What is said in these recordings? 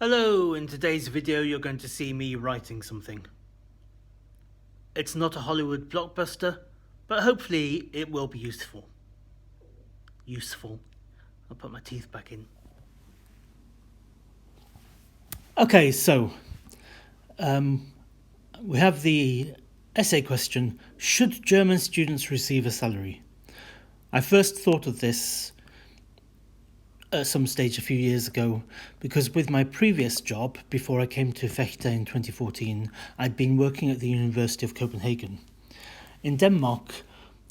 Hello, in today's video you're going to see me writing something. It's not a Hollywood blockbuster, but hopefully it will be useful. I'll put my teeth back in. Okay, so we have the essay question, should German students receive a salary? I first thought of this at some stage a few years ago, because with my previous job, before I came to Fechter in 2014, I'd been working at the University of Copenhagen. In Denmark,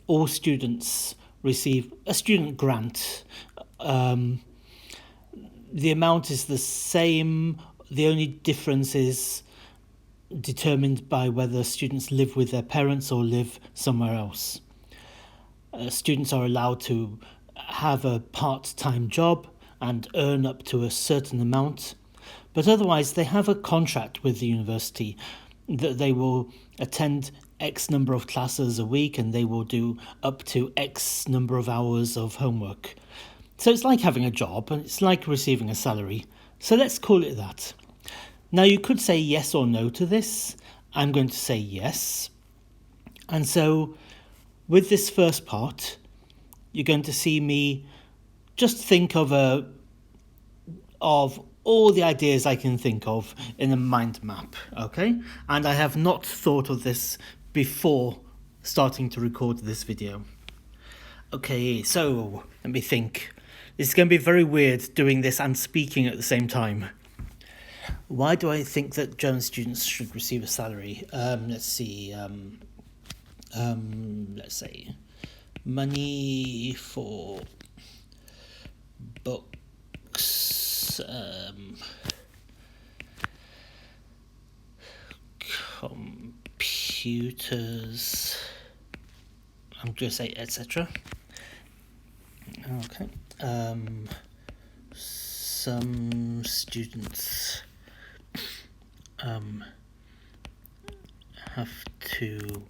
all students receive a student grant. The amount is the same, the only difference is determined by whether students live with their parents or live somewhere else. Students are allowed to have a part-time job and earn up to a certain amount, but otherwise they have a contract with the university that they will attend X number of classes a week and they will do up to X number of hours of homework. So it's like having a job and it's like receiving a salary. So let's call it that. Now you could say yes or no to this. I'm going to say yes. And so with this first part, you're going to see me just think of all the ideas I can think of in a mind map, okay? And I have not thought of this before starting to record this video. Okay, so let me think. It's going to be very weird doing this and speaking at the same time. Why do I think that German students should receive a salary? Let's see. Let's say money for books, computers, I'm going to say etc. Okay. Some students have to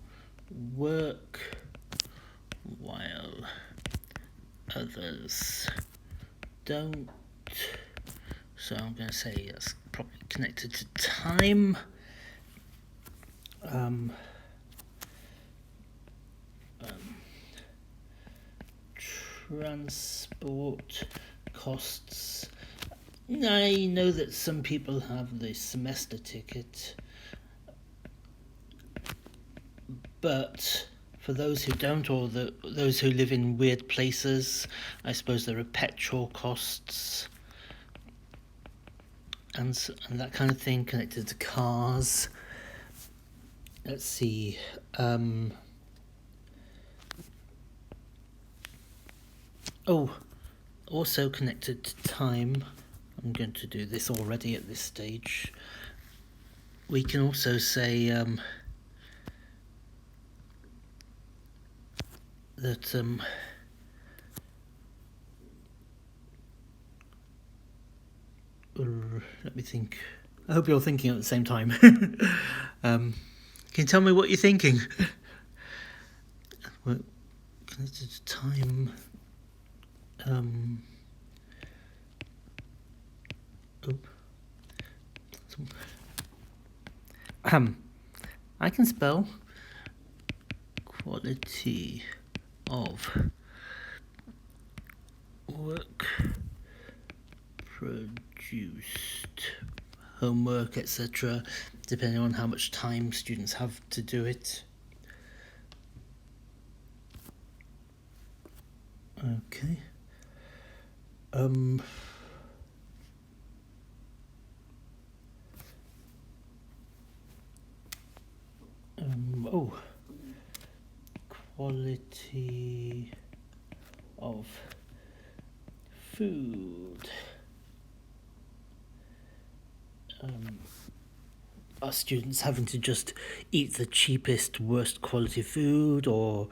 work while others don't, so I'm going to say that's probably connected to time. Transport costs. I know that some people have the semester ticket, but for those who don't, or those who live in weird places, I suppose there are petrol costs and that kind of thing connected to cars. Let's see. Also connected to time. I'm going to do this already at this stage. We can also say that let me think. I hope you're thinking at the same time. Can you tell me what you're thinking? Well, connected to time. I can spell quality of work produced, homework, etc., depending on how much time students have to do it. Okay. Quality of food. Are students having to just eat the cheapest, worst quality food, or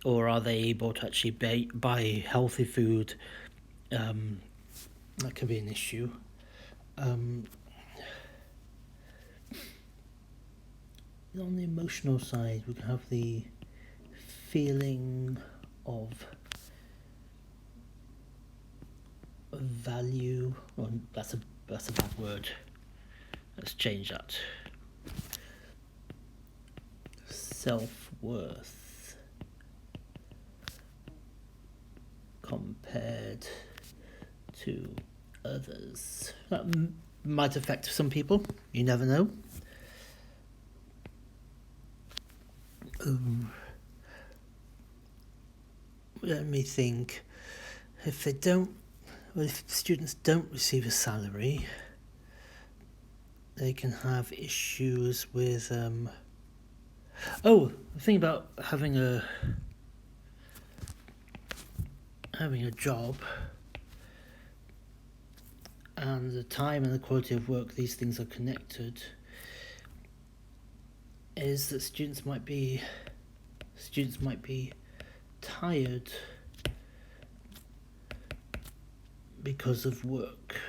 are they able to actually buy healthy food? That could be an issue. On the emotional side, we can have the feeling of value. Well, that's a That's a bad word. Let's change that. Self-worth compared to others. That might affect some people. You never know. Let me think. If students don't receive a salary, they can have issues with the thing about having a job and the time and the quality of work, these things are connected, is that students might be tired because of work.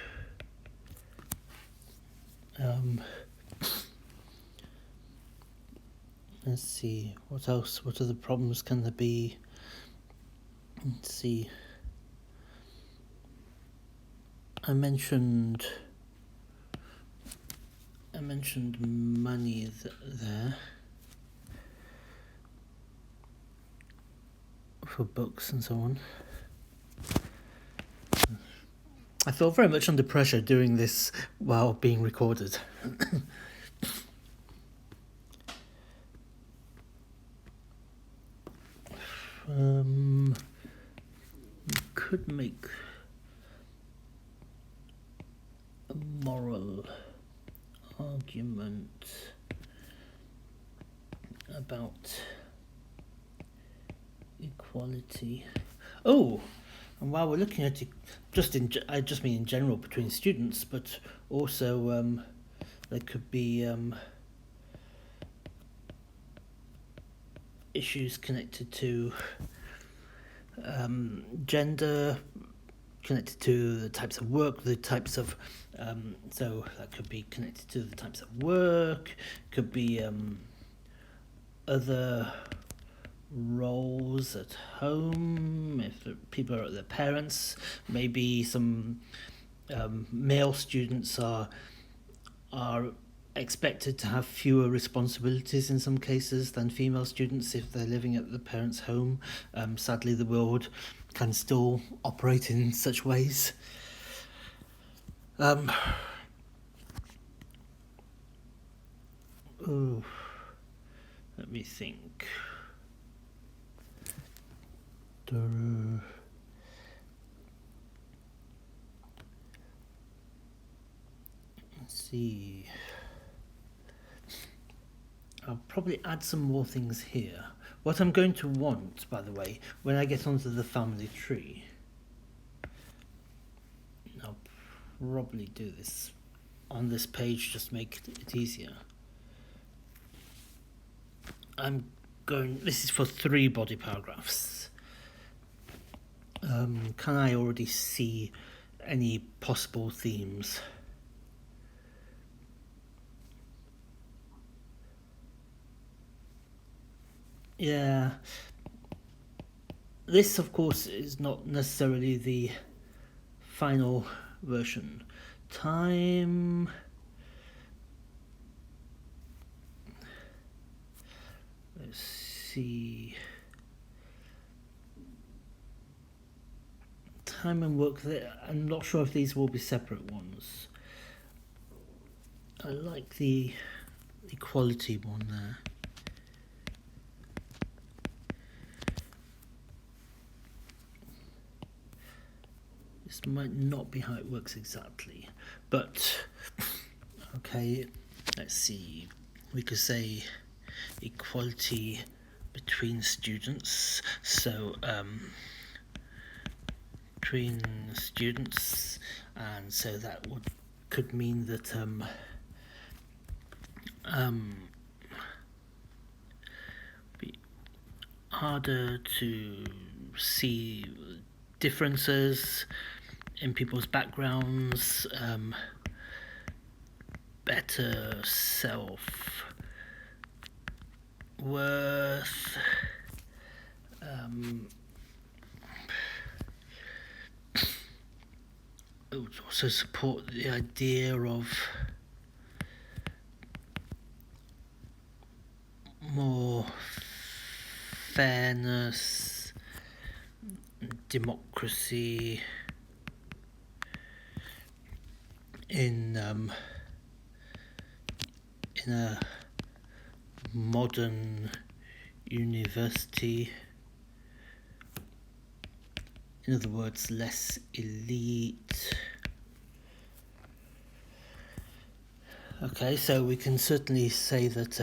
Let's see, what else? What other problems can there be? Let's see. I mentioned money there for books and so on. I feel very much under pressure doing this while being recorded. Could make a moral argument about equality. Oh, and while we're looking at it, I just mean in general between students, but also there could be issues connected to gender, connected to the types of work, the types of so that could be connected to the types of work, could be other roles at home, if people are their parents, maybe some male students are expected to have fewer responsibilities in some cases than female students if they're living at the parents' home. Sadly, the world can still operate in such ways. Let me think. Let's see. I'll probably add some more things here. What I'm going to want, by the way, when I get onto the family tree, I'll probably do this on this page, just make it easier. This is for 3 body paragraphs. Can I already see any possible themes? Yeah, this of course is not necessarily the final version. Time, let's see, time and work there. I'm not sure if these will be separate ones. I like the equality one there. This might not be how it works exactly, but okay, let's see. We could say equality between students, so between students, and so that could mean that be harder to see differences in people's backgrounds, better self-worth, it would also support the idea of more fairness, democracy in a modern university. In other words, less elite. Okay, so we can certainly say that,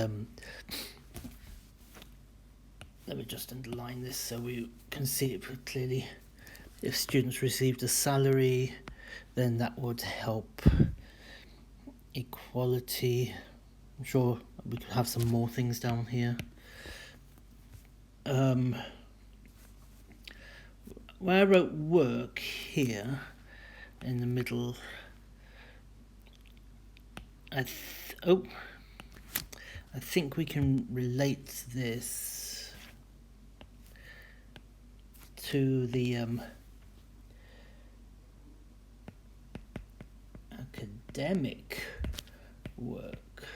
let me just underline this so we can see it clearly. If students received a salary, then that would help equality. I'm sure we could have some more things down here. Where I wrote work here in the middle, I think we can relate this to the academic work.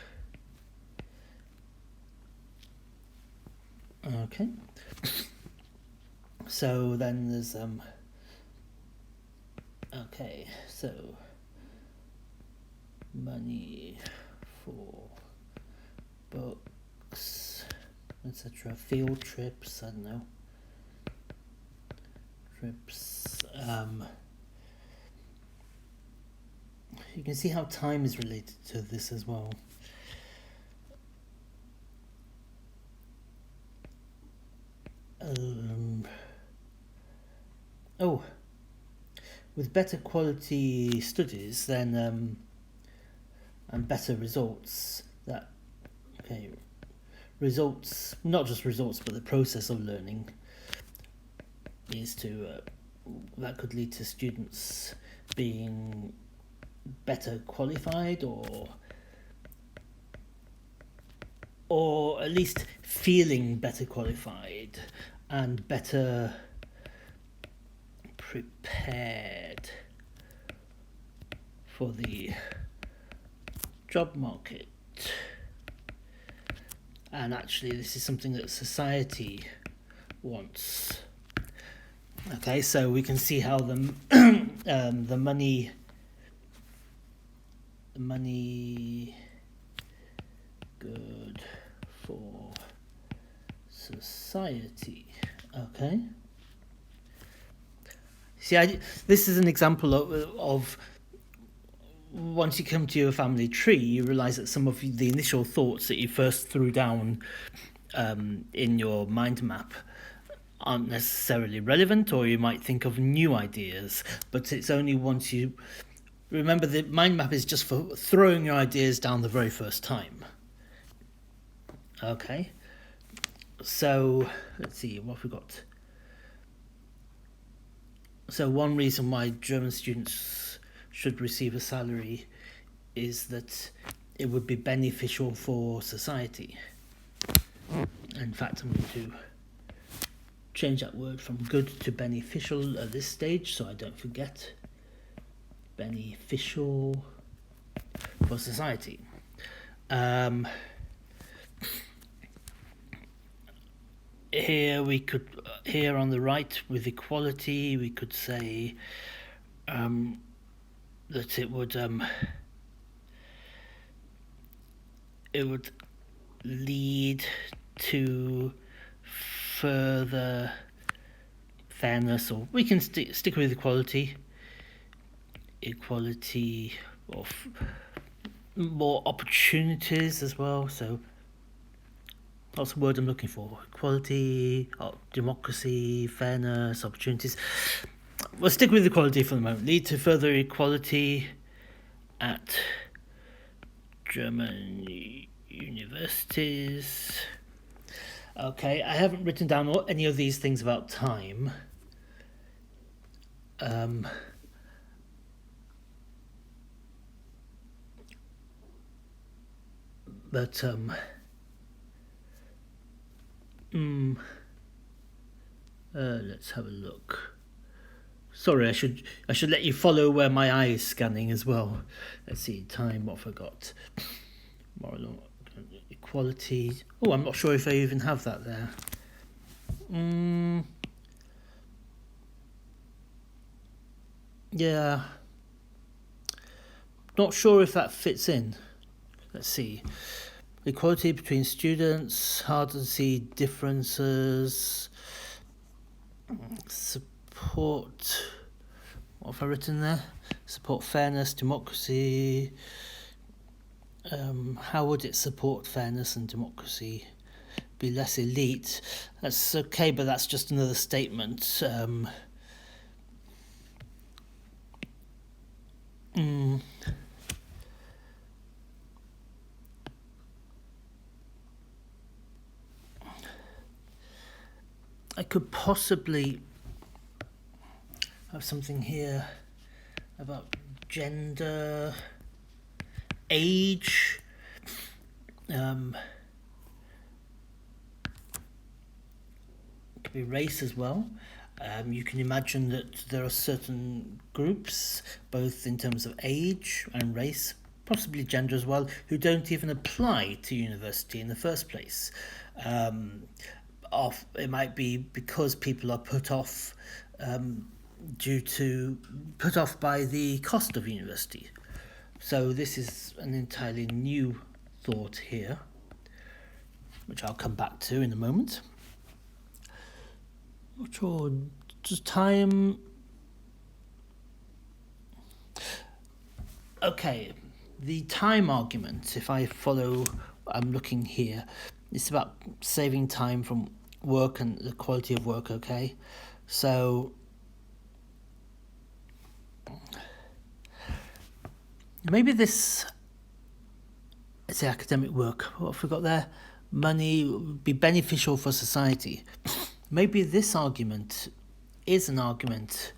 Okay. So then there's okay, so money for books, etc. Field trips, I don't know. Trips. You can see how time is related to this as well. With better quality studies, then and better results. Results, not just results, but the process of learning is that could lead to students being better qualified, or at least feeling better qualified and better prepared for the job market. And actually this is something that society wants. Okay, so we can see how the money good for society. Okay. See, this is an example of once you come to your family tree, you realise that some of the initial thoughts that you first threw down in your mind map aren't necessarily relevant, or you might think of new ideas, but it's only once you remember the mind map is just for throwing your ideas down the very first time. Okay, so let's see what we got. So one reason why German students should receive a salary is that it would be beneficial for society. In fact, I'm going to change that word from good to beneficial at this stage so I don't forget. Beneficial for society. Here on the right with equality, we could say that it would lead to further fairness, or we can stick with equality of more opportunities as well. So that's the word I'm looking for: equality, democracy, fairness, opportunities. We'll stick with equality for the moment. Lead to further equality at German universities. Okay, I haven't written down any of these things about time. But let's have a look. Sorry, I should let you follow where my eye is scanning as well. Let's see, time, what have I got? Moral equality. Oh, I'm not sure if I even have that there. Yeah. Not sure if that fits in. Let's see. Equality between students, hard to see differences, support, what have I written there? Support fairness, democracy. How would it support fairness and democracy? Be less elite. That's okay, but that's just another statement. I could possibly have something here about gender, age, could be race as well. You can imagine that there are certain groups, both in terms of age and race, possibly gender as well, who don't even apply to university in the first place. It might be because people are put off put off by the cost of university. So this is an entirely new thought here, which I'll come back to in a moment. Not sure, just time. Okay, the time argument, if I follow, I'm looking here, it's about saving time from work and the quality of work, okay? So, maybe this, let's say academic work, what have we got there? Money would be beneficial for society. Maybe this argument is an argument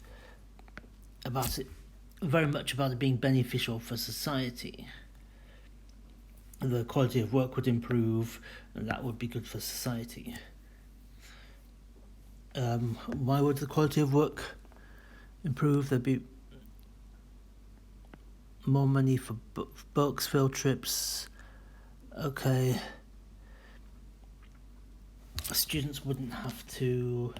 about it, very much about it being beneficial for society. The quality of work would improve, and that would be good for society. Why would the quality of work improve? There'd be more money for books, field trips. Okay. Students wouldn't have to...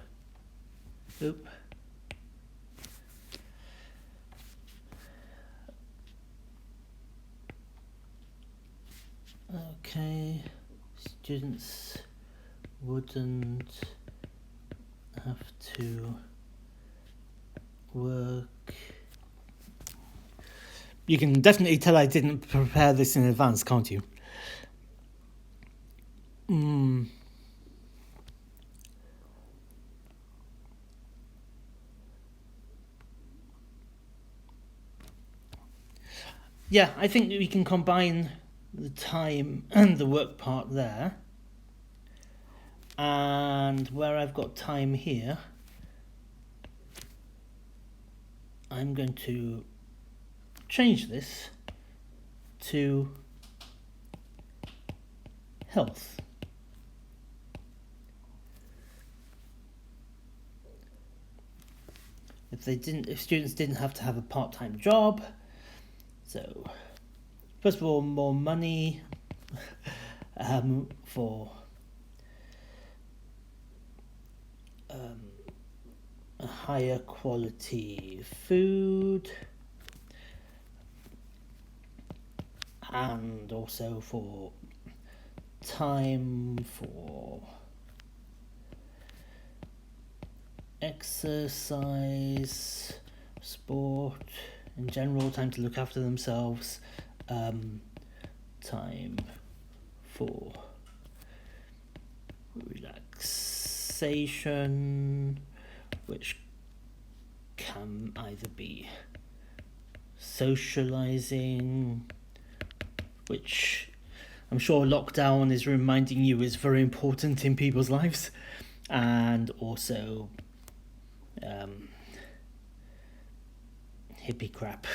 Okay, students wouldn't have to work. You can definitely tell I didn't prepare this in advance, can't you? Yeah, I think we can combine the time and the work part there. And where I've got time here, I'm going to change this to health. If students didn't have to have a part-time job, so first of all, more money for a higher quality food, and also for time for exercise, sport, in general, time to look after themselves, time for relaxation, which can either be socializing, which I'm sure lockdown is reminding you is very important in people's lives, and also hippie crap.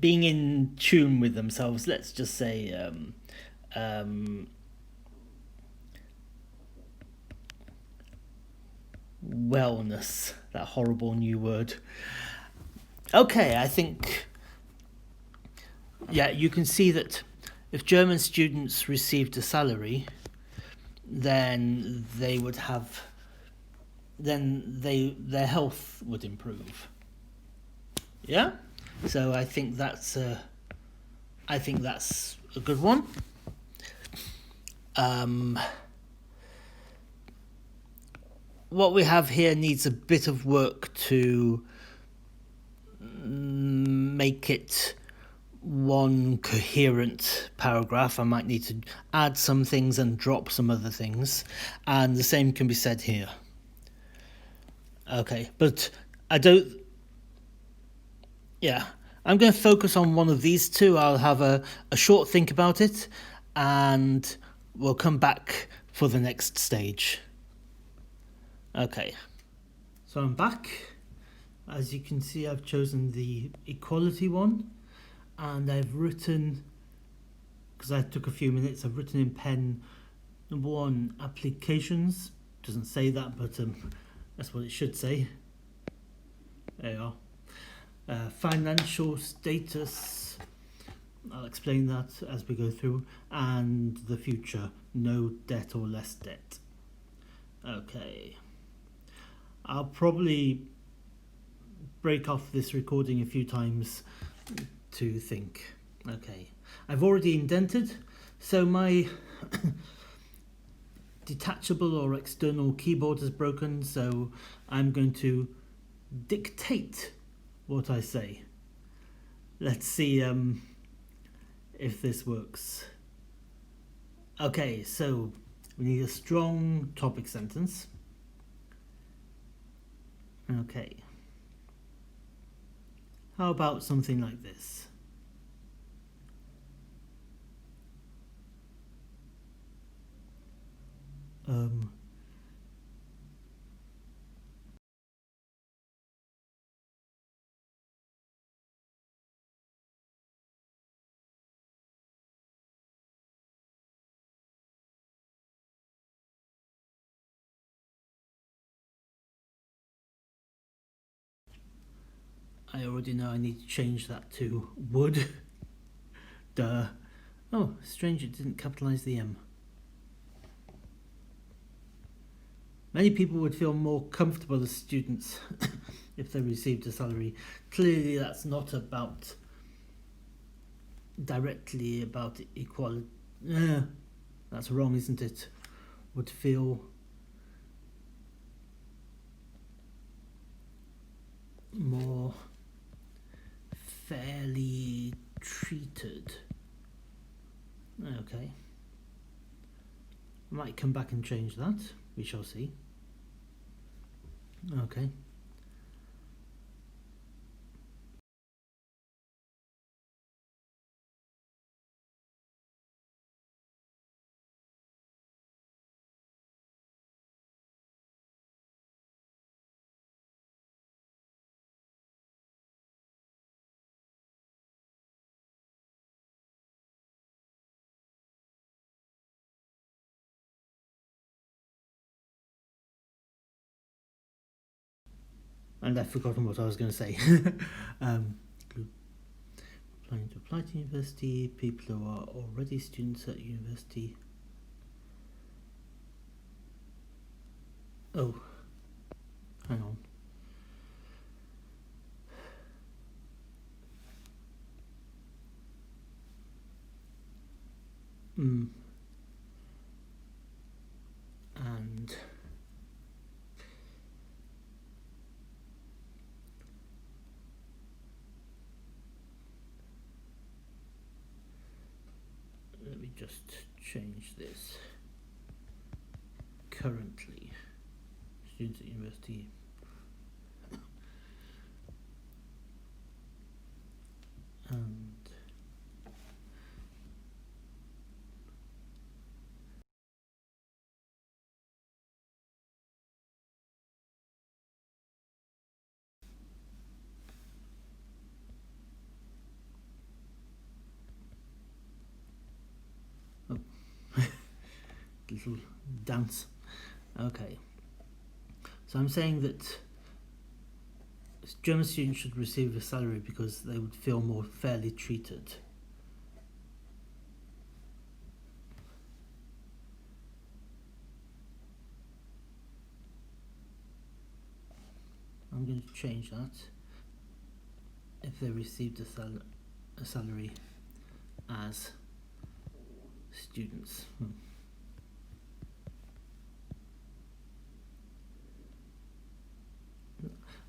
Being in tune with themselves, let's just say Wellness, that horrible new word. Okay, I think, yeah, you can see that if German students received a salary, then they would have, their health would improve. Yeah, so I think that's a good one. What we have here needs a bit of work to make it one coherent paragraph. I might need to add some things and drop some other things, and the same can be said here. Okay, but I don't. Yeah, I'm going to focus on one of these two. I'll have a short think about it, and we'll come back for the next stage. Okay, so I'm back. As you can see, I've chosen the equality one, and I've written, because I took a few minutes, I've written in pen, number one, applications. Doesn't say that, but that's what it should say. There you are. Financial status, I'll explain that as we go through, and the future, no debt or less debt. Okay, I'll probably break off this recording a few times to think. Okay, I've already indented, so my detachable or external keyboard is broken, so I'm going to dictate what I say. Let's see if this works. Okay, so we need a strong topic sentence. Okay. How about something like this? I already know I need to change that to would. Duh. Oh, strange it didn't capitalize the M. Many people would feel more comfortable as students if they received a salary. Clearly that's not about directly about equality. That's wrong, isn't it? Would feel more fairly treated. Okay. I might come back and change that. We shall see. Okay. And I've forgotten what I was going to say. Planning to apply to university, people who are already students at university. Oh, hang on. And let me just change this. Currently, students at university. And little dance. Okay. So I'm saying that German students should receive a salary because they would feel more fairly treated. I'm going to change that. If they received a salary as students.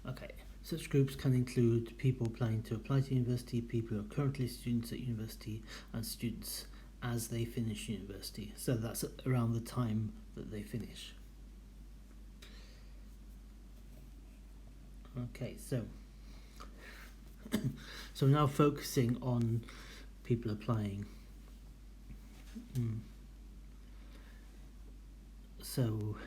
Okay, such groups can include people planning to apply to university, people who are currently students at university, and students as they finish university. So that's around the time that they finish. Okay, so now focusing on people applying. So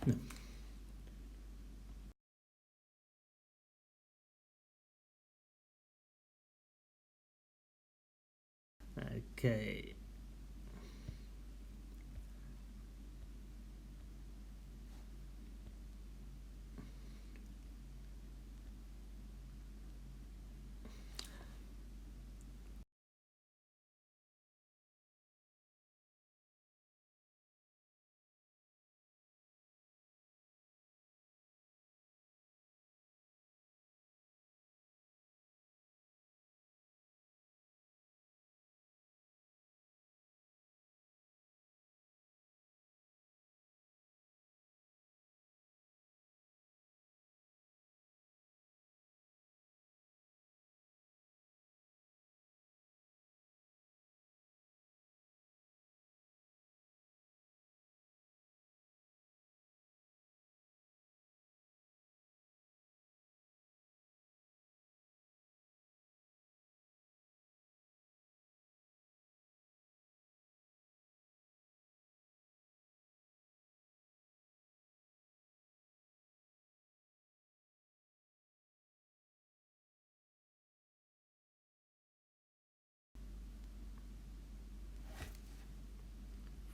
no. Okay.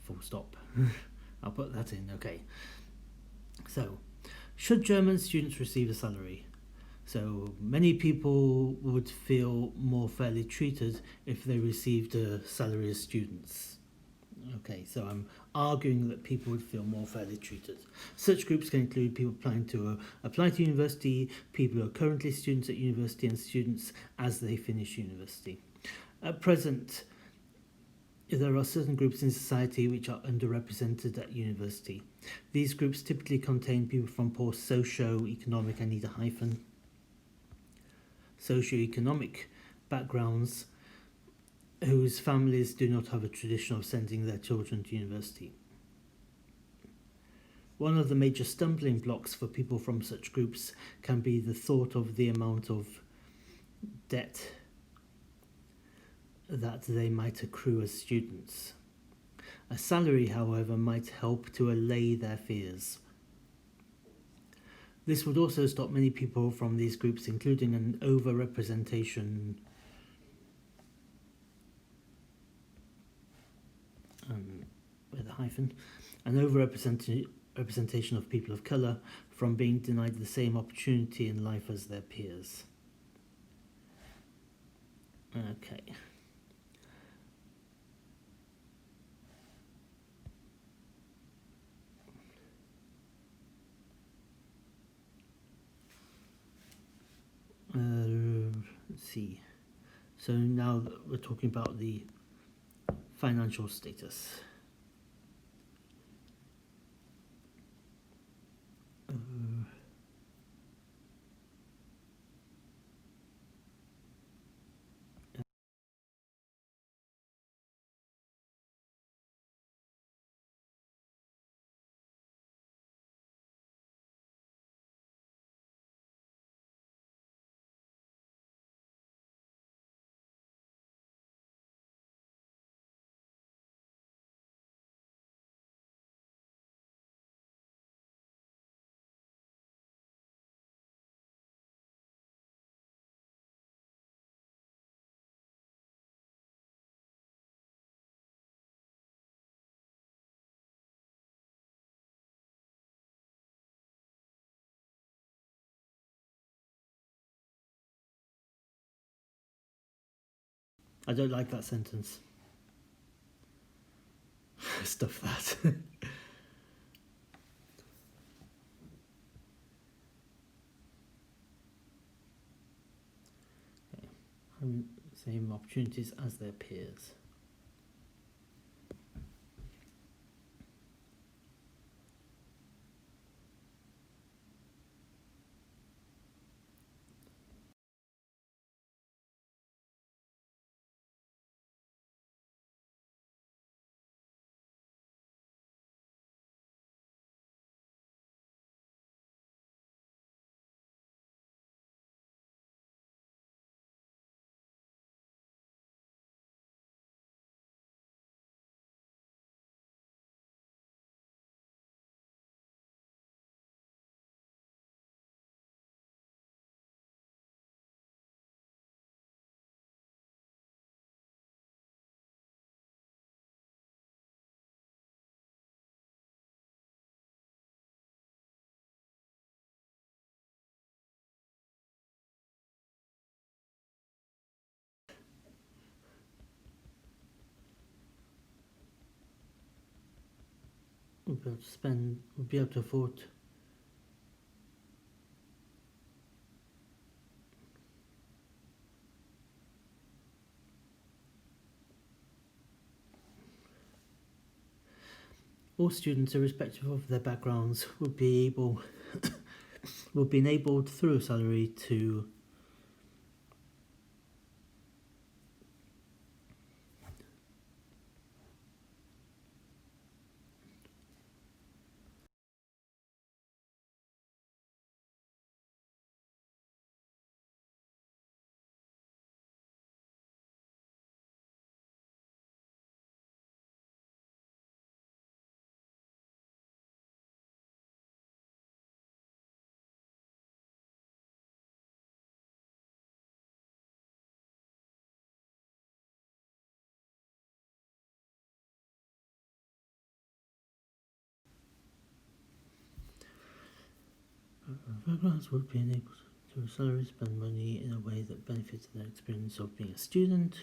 Full stop. I'll put that in. Okay. So, should German students receive a salary? So many people would feel more fairly treated if they received a salary as students. Okay, so I'm arguing that people would feel more fairly treated. Such groups can include people planning to apply to university, people who are currently students at university, and students as they finish university. At present, there are certain groups in society which are underrepresented at university. These groups typically contain people from poor socio-economic, I need a hyphen, socio-economic backgrounds whose families do not have a tradition of sending their children to university. One of the major stumbling blocks for people from such groups can be the thought of the amount of debt that they might accrue as students. A salary, however, might help to allay their fears. This would also stop many people from these groups, including an overrepresentation with a hyphen, an overrepresentation of people of colour from being denied the same opportunity in life as their peers. Okay. see. So now we're talking about the financial status. I don't like that sentence. Stuff that. Having the same opportunities as their peers. We'll be able to afford all students, irrespective of their backgrounds, will be enabled through a salary to backgrounds would be enabled through a salary spend money in a way that benefits their experience of being a student.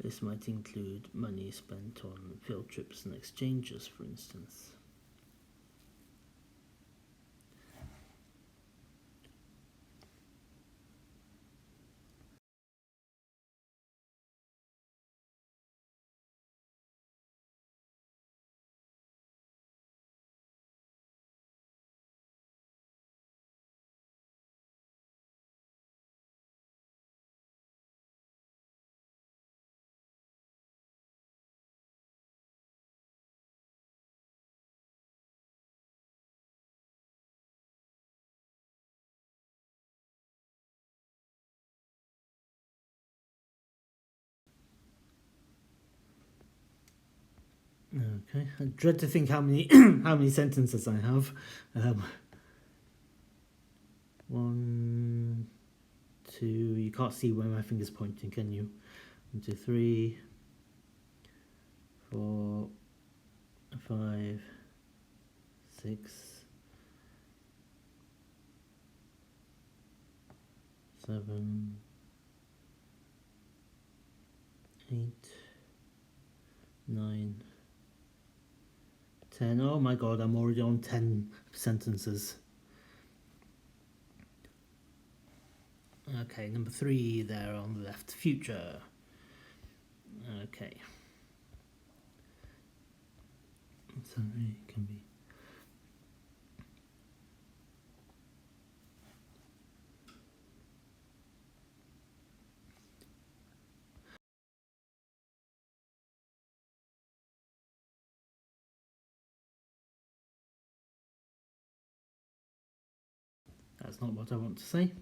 This might include money spent on field trips and exchanges, for instance. Okay, I dread to think how many how many sentences I have. 1, 2. You can't see where my finger's pointing, can you? 1, 2, 3, 4, 5, 6, 7, 8, 9, 10. Oh my god, I'm already on 10 sentences. Okay, number 3 there on the left, future. Okay. Salary can be. That's not what I want to say.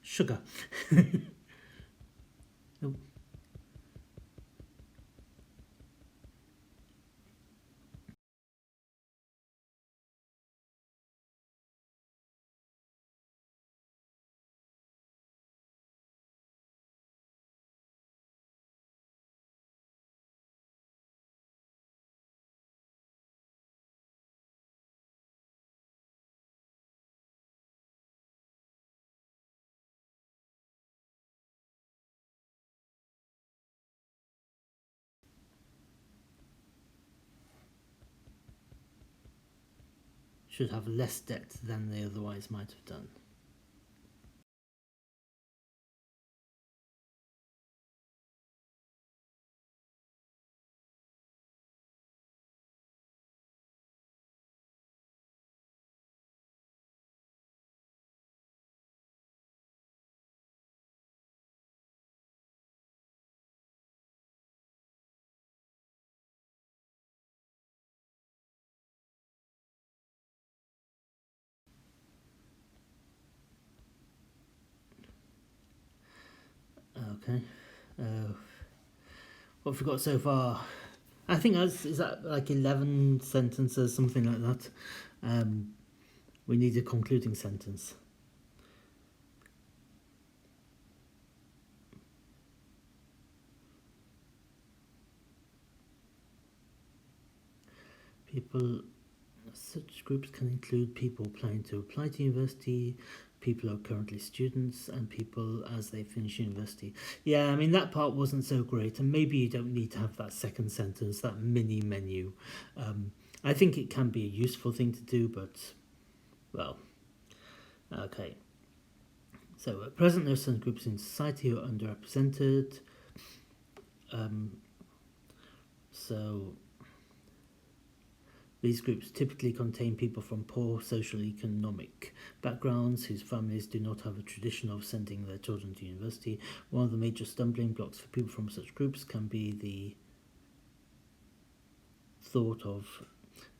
Sugar. Oh, should have less debt than they otherwise might have done. Okay. What have we got so far? I think is that like 11 sentences, something like that. We need a concluding sentence. People, such groups can include people planning to apply to university, people who are currently students, and people as they finish university. Yeah, I mean, that part wasn't so great, and maybe you don't need to have that second sentence, that mini menu. I think it can be a useful thing to do, but, well, okay. So at present, there are some groups in society who are underrepresented. So these groups typically contain people from poor socio-economic backgrounds whose families do not have a tradition of sending their children to university. One of the major stumbling blocks for people from such groups can be the thought of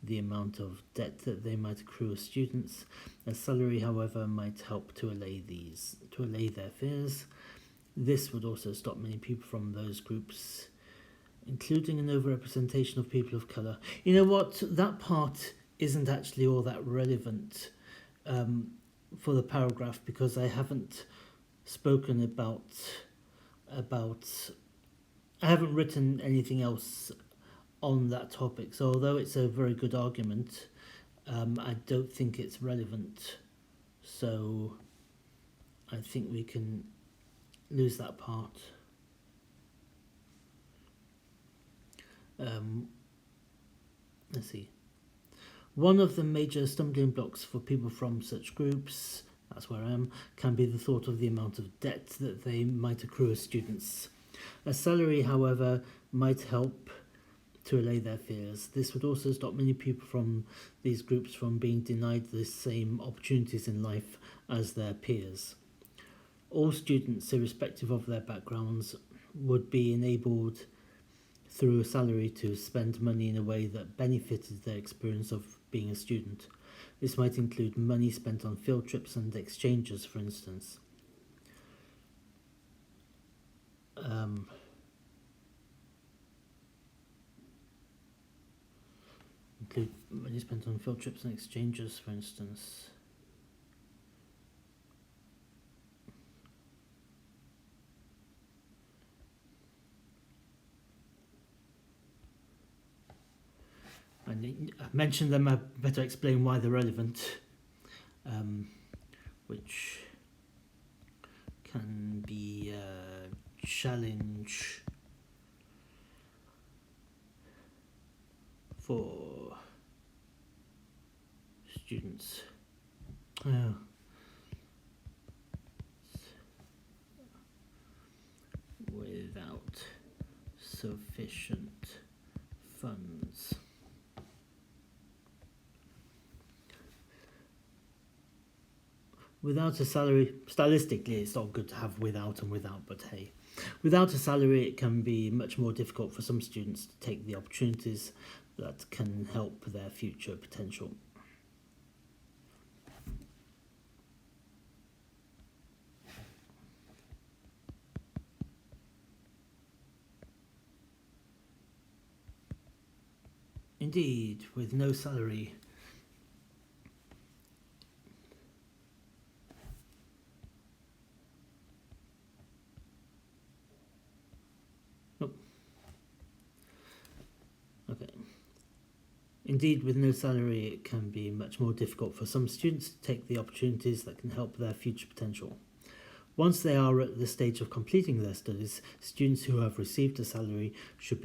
the amount of debt that they might accrue as students. A salary, however, might help to allay their fears. This would also stop many people from those groups, including an overrepresentation of people of colour. You know what? That part isn't actually all that relevant for the paragraph because I haven't spoken about. I haven't written anything else on that topic. So although it's a very good argument, I don't think it's relevant. So I think we can lose that part. Let's see. One of the major stumbling blocks for people from such groups, that's where I am, can be the thought of the amount of debt that they might accrue as students. A salary, however, might help to allay their fears. This would also stop many people from these groups from being denied the same opportunities in life as their peers. All students, irrespective of their backgrounds, would be enabled through a salary to spend money in a way that benefited their experience of being a student. This might include money spent on field trips and exchanges, for instance. Include money spent on field trips and exchanges, for instance. I mentioned them, I better explain why they're relevant. Which can be a challenge for students. Without sufficient funds. Without a salary, stylistically it's not good to have without and without, but hey. Without a salary it can be much more difficult for some students to take the opportunities that can help their future potential. Indeed, with no salary, Indeed, with no salary, it can be much more difficult for some students to take the opportunities that can help their future potential. Once they are at the stage of completing their studies, students who have received a salary should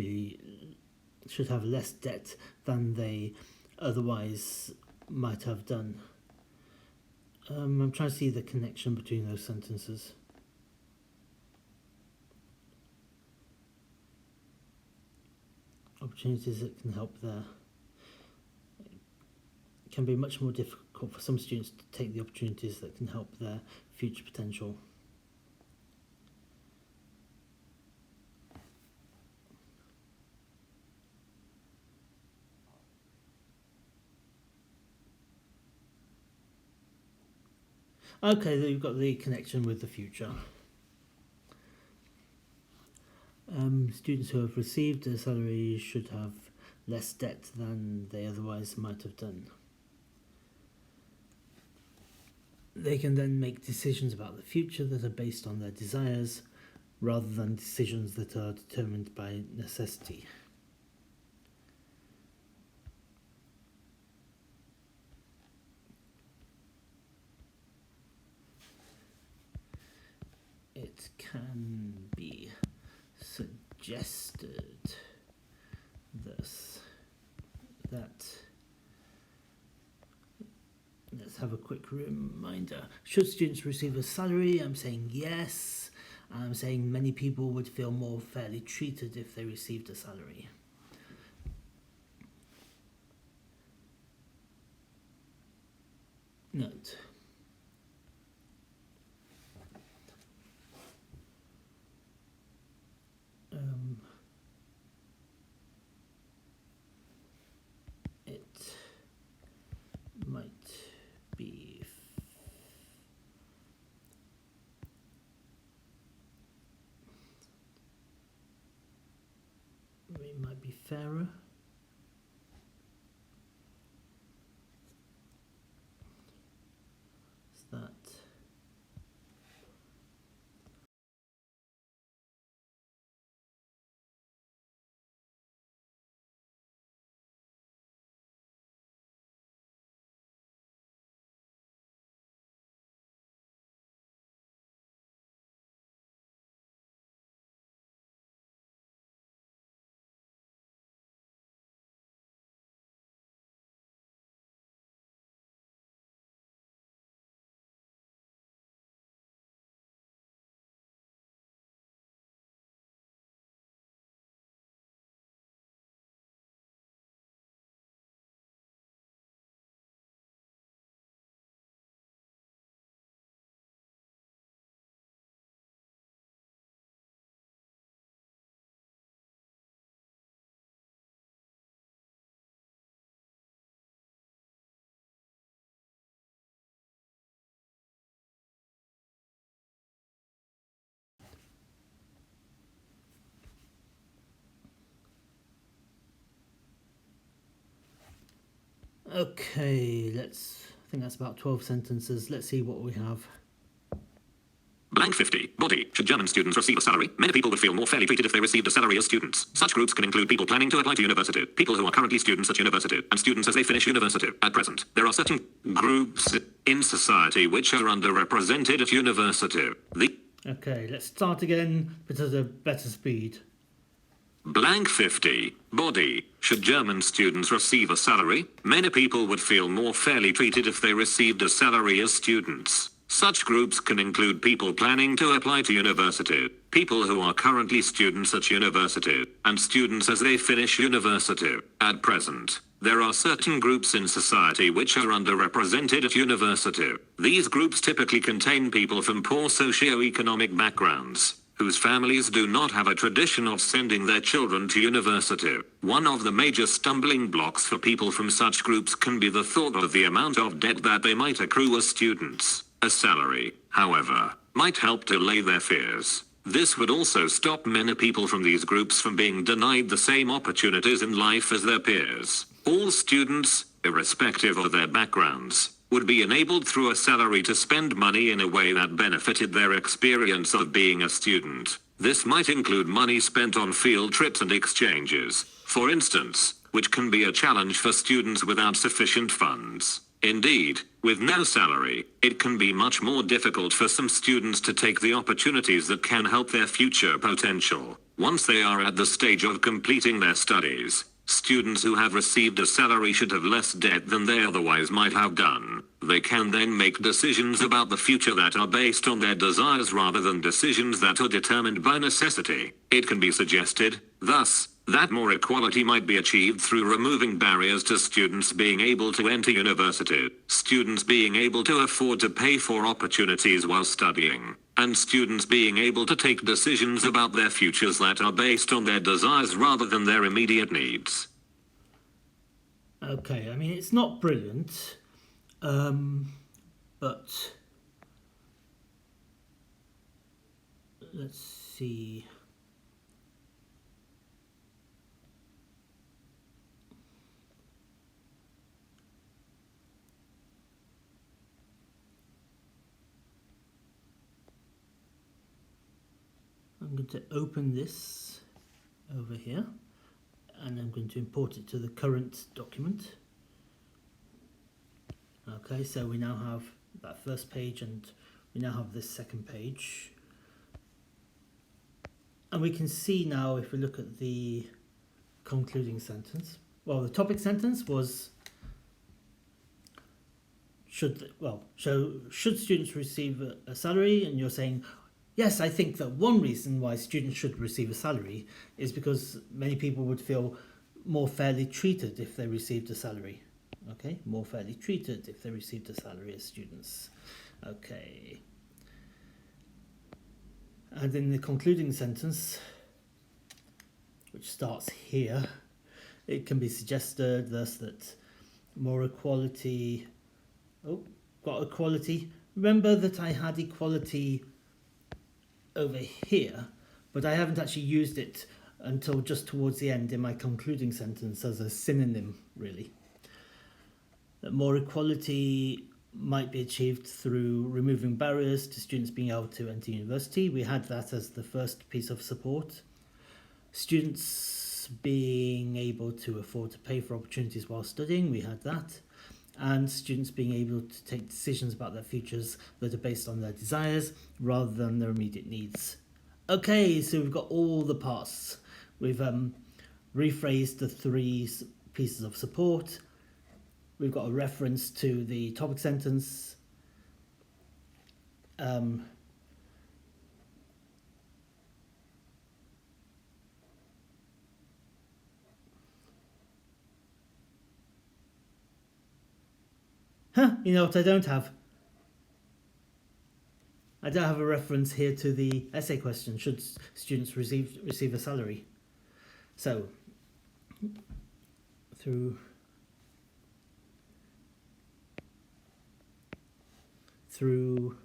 have less debt than they otherwise might have done. I'm trying to see the connection between those sentences. Opportunities that can help there. It can be much more difficult for some students to take the opportunities that can help their future potential. Okay, you've got the connection with the future. Students who have received a salary should have less debt than they otherwise might have done. They can then make decisions about the future that are based on their desires rather than decisions that are determined by necessity. It can be suggested thus that, let's have a quick reminder. Should students receive a salary? I'm saying yes. I'm saying many people would feel more fairly treated if they received a salary. Note. It might be fairer. Is that okay? I think that's about 12 sentences. Let's see what we have. Blank 50. Body. Should German students receive a salary? Many people would feel more fairly treated if they received a salary as students. Such groups can include people planning to apply to university, people who are currently students at university, and students as they finish university. At present, there are certain groups in society which are underrepresented at university. Okay, let's start again, but at a better speed. Blank 50. Body. Should German students receive a salary? Many people would feel more fairly treated if they received a salary as students. Such groups can include people planning to apply to university, people who are currently students at university, and students as they finish university. At present, there are certain groups in society which are underrepresented at university. These groups typically contain people from poor socio-economic backgrounds, whose families do not have a tradition of sending their children to university. One of the major stumbling blocks for people from such groups can be the thought of the amount of debt that they might accrue as students. A salary, however, might help to allay their fears. This would also stop many people from these groups from being denied the same opportunities in life as their peers. All students, irrespective of their backgrounds, would be enabled through a salary to spend money in a way that benefited their experience of being a student. This might include money spent on field trips and exchanges, for instance, which can be a challenge for students without sufficient funds. Indeed, with no salary, it can be much more difficult for some students to take the opportunities that can help their future potential. Once they are at the stage of completing their studies, students who have received a salary should have less debt than they otherwise might have done. They can then make decisions about the future that are based on their desires rather than decisions that are determined by necessity. It can be suggested, thus, that more equality might be achieved through removing barriers to students being able to enter university, students being able to afford to pay for opportunities while studying, and students being able to take decisions about their futures that are based on their desires rather than their immediate needs. Okay, I mean, it's not brilliant, but let's see. I'm going to open this over here and I'm going to import it to the current document. Okay, so we now have that first page and we now have this second page. And we can see now, if we look at the concluding sentence, well, the topic sentence was should students receive a salary? And you're saying, yes, I think that one reason why students should receive a salary is because many people would feel more fairly treated if they received a salary. Okay, more fairly treated if they received a salary as students. Okay. And in the concluding sentence, which starts here, it can be suggested thus that more equality. Oh, got equality. Remember that I had equality over here, but I haven't actually used it until just towards the end in my concluding sentence as a synonym, really. That more equality might be achieved through removing barriers to students being able to enter university. We had that as the first piece of support. Students being able to afford to pay for opportunities while studying, we had that. And students being able to take decisions about their futures that are based on their desires rather than their immediate needs. Okay, so we've got all the parts. We've rephrased the three pieces of support. We've got a reference to the topic sentence. You know what I don't have? I don't have a reference here to the essay question, should students receive a salary? So, through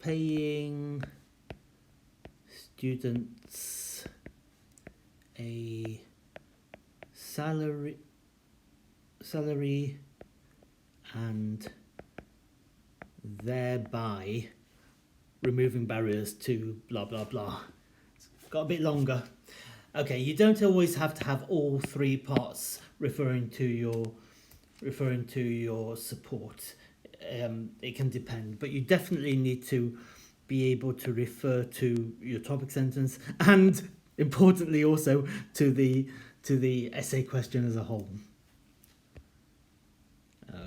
paying students a salary and thereby removing barriers to blah blah blah. It's got a bit longer. Okay, you don't always have to have all three parts referring to your support. It can depend, but you definitely need to be able to refer to your topic sentence and, importantly, also to the essay question as a whole.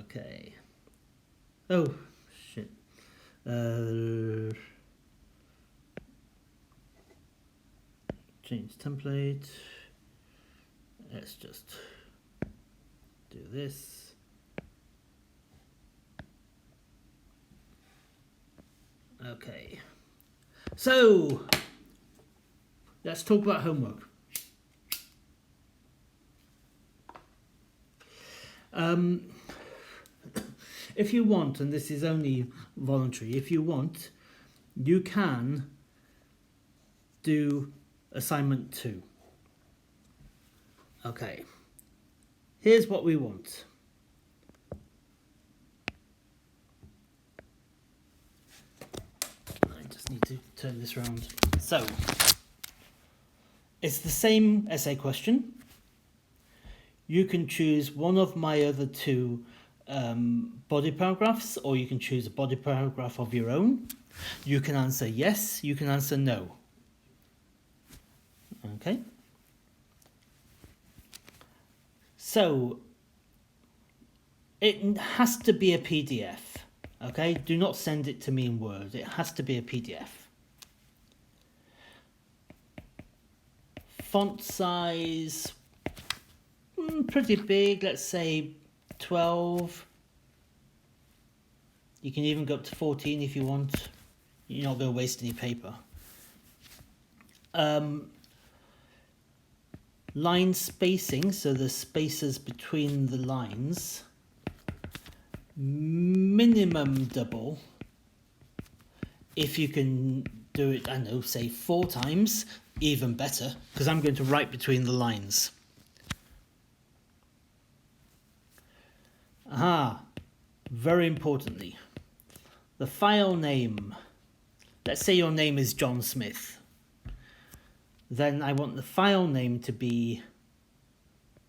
Okay. Oh, shit. Change template. Let's just do this. Okay. So, let's talk about homework. If you want, and this is only voluntary, if you want, you can do assignment 2. Okay. Here's what we want. I just need to turn this around. So, it's the same essay question. You can choose one of my other 2 body paragraphs, or you can choose a body paragraph of your own. You can answer yes, you can answer no. Okay. So, it has to be a PDF. Okay, do not send it to me in Word. It has to be a PDF. Font size, pretty big, let's say 12. You can even go up to 14 if you want. You're not going to waste any paper. Line spacing, so the spaces between the lines, minimum double. If you can do it, I don't know, say 4 times, even better, because I'm going to write between the lines. Very importantly, the file name. Let's say your name is John Smith. Then I want the file name to be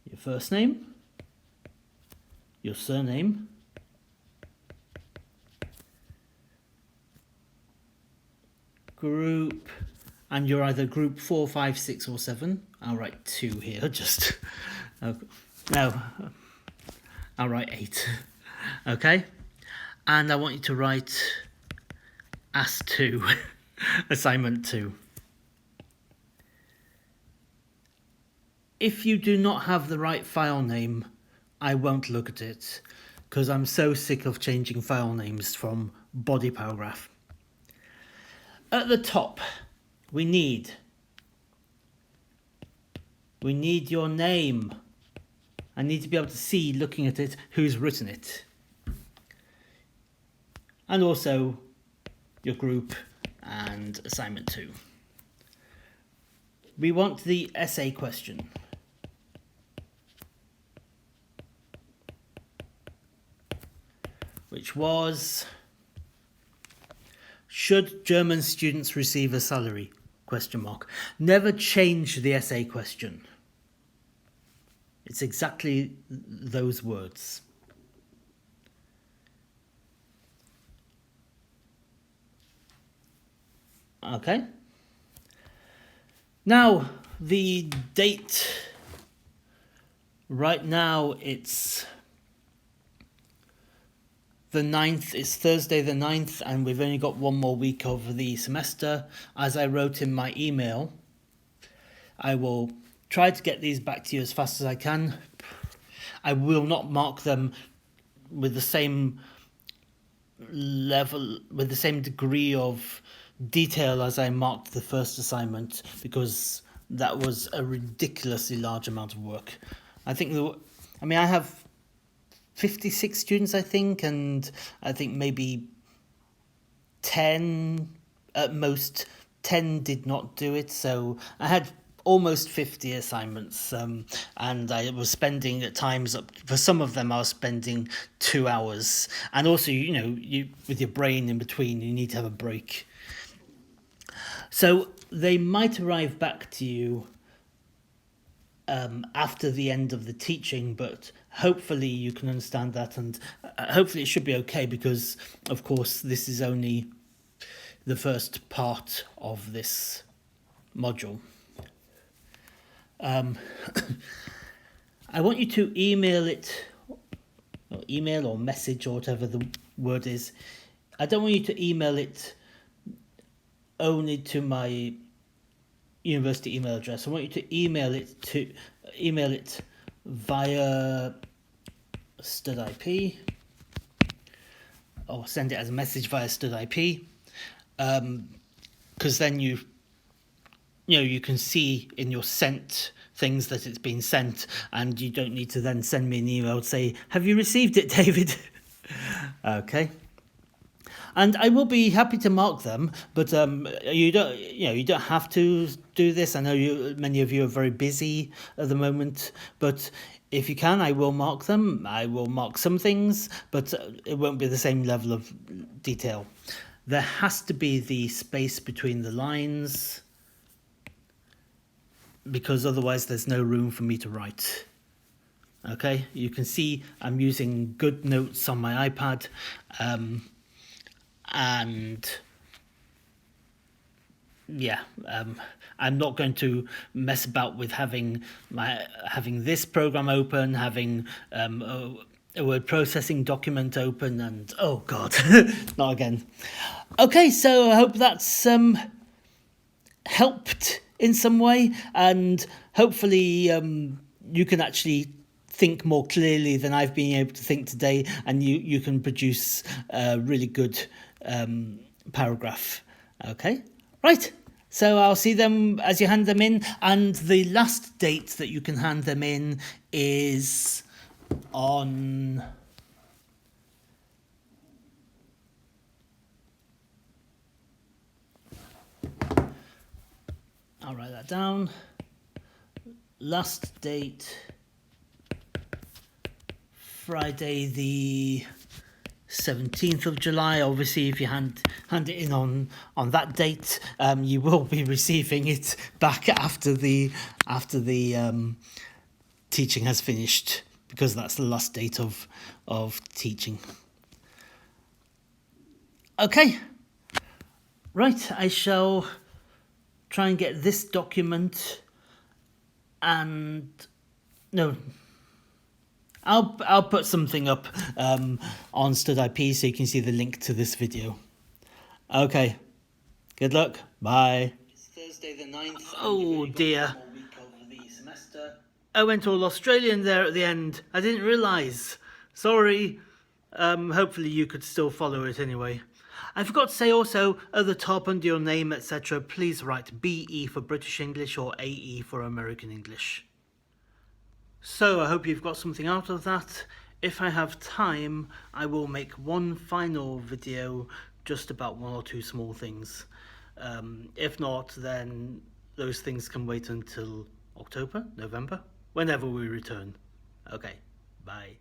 your first name, your surname, group, and you're either group 4, 5, 6, or 7. I'll write 2 here, just. No, I'll write 8. Okay? And I want you to write AS2, assignment 2. If you do not have the right file name, I won't look at it, because I'm so sick of changing file names from body paragraph. At the top, we need your name. I need to be able to see, looking at it, who's written it. And also your group and assignment 2. We want the essay question. Which was, should German students receive a salary? ? Never change the essay question. It's exactly those words. Okay. Now, the date. Right now, it's the 9th. It's Thursday the 9th, and we've only got 1 more week of the semester. As I wrote in my email, I will try to get these back to you as fast as I can. I will not mark them with the same level, with the same degree of detail as I marked the first assignment, because that was a ridiculously large amount of work. I have 56 students, I think, and I think maybe 10, at most 10 did not do it, so I had almost 50 assignments, and I was spending at times, for some of them I was spending 2 hours, and also, you with your brain in between, you need to have a break. So they might arrive back to you after the end of the teaching, but hopefully you can understand that, and hopefully it should be okay, because of course this is only the first part of this module. I want you to email it, or email or message or whatever the word is. I don't want you to email it only to my university email address. I want you to email it via StudIP, or send it as a message via StudIP, because then you can see in your sent things that it's been sent, and you don't need to then send me an email to say, have you received it, David? Okay. And I will be happy to mark them, but you don't have to do this. I know many of you are very busy at the moment, but if you can, I will mark them. I will mark some things, but it won't be the same level of detail. There has to be the space between the lines, because otherwise there's no room for me to write. Okay, you can see I'm using good notes on my iPad, and yeah, I'm not going to mess about with having this program open, having a word processing document open, and oh god, not again. Okay, so I hope that's helped in some way, and hopefully you can actually think more clearly than I've been able to think today, and you can produce a really good paragraph. Okay, right, so I'll see them as you hand them in, and the last date that you can hand them in is on I'll write that down. Last date, Friday the 17th of July. Obviously, if you hand it in on that date, you will be receiving it back after the teaching has finished, because that's the last date of teaching. Okay, right, I shall try and get this document, and no, I'll put something up on StudIP so you can see the link to this video. Okay, good luck, bye. It's Thursday the 9th. Oh dear. I went all Australian there at the end. I didn't realise. Sorry. Hopefully you could still follow it anyway. I forgot to say also, at the top under your name, etc., please write BE for British English or AE for American English. So I hope you've got something out of that. If I have time, I will make one final video just about one or two small things. If not, then those things can wait until October, November, whenever we return. Okay, bye.